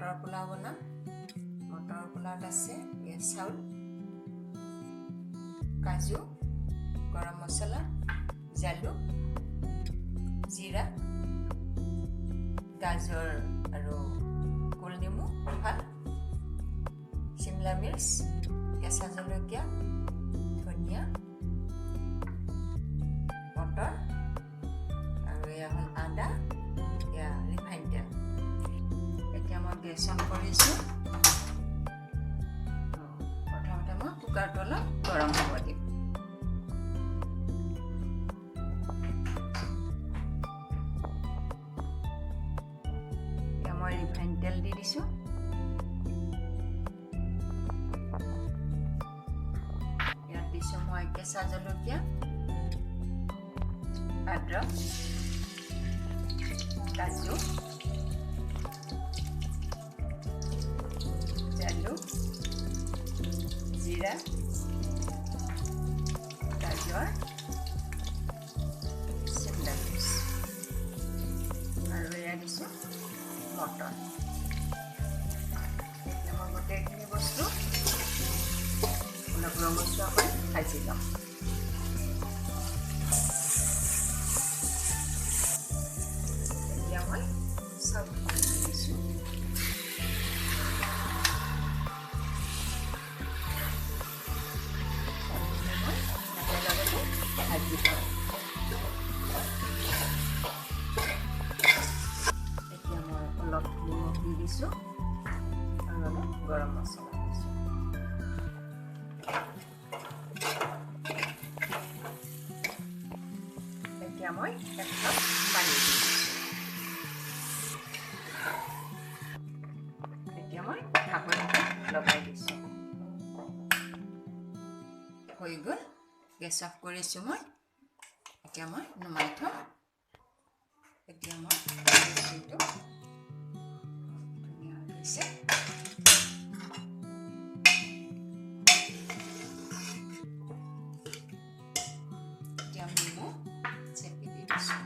Motor pulao বনাম। Motor পোলাওত আছে চাউল, কাজু, গৰম মছলা, জালুক, জিৰা, গাজৰ আৰু গোল নেমু, ভাল, শিমলা মিৰ্চ, কেঁচা জলকীয়া, ধনিয়া, মটৰ আৰু এয়া হ'ল আদা, এয়া ৰিফাইন তেল। এতিয়া মই গেছ অন কৰিছোঁ। প্ৰথমতে মই কুকাৰটো অলপ গৰম হ'ব দিম। এতিয়া মই ৰিফাইন তেল দি দিছোঁ। ইয়াত দিছোঁ মই কেঁচা জলকীয়া, আদৰক, কাজু, জালুক, জিৰা, গাজৰ, শিমলা মিৰ্চ আৰু এয়া দিছোঁ মটৰ। এতিয়া মই গোটেইখিনি বস্তু অলপ ৰঙচুৱাকৈ ভাজি ল'ম। এতিয়া মই চাউলখিনি দি দিছোঁ। ভাজি লওঁ। এতিয়া মই অলপ নিমখ দি দিছোঁ আৰু অলপ গৰম মছলা দিছোঁ। এতিয়া মই এক কাপ পানী দি দিছোঁ। এতিয়া মই ঢাকনিটো লগাই দিছোঁ। হৈ গ'ল, গেছ অফ কৰিছোঁ মই। এতিয়া মই নমাই থ'ম। এতিয়া মই এইটো ধুনীয়া হৈছে। এতিয়া নেমু চেপি দি দিছোঁ।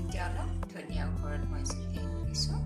এতিয়া অলপ ধনিয়া ওপৰত মই দিছোঁ।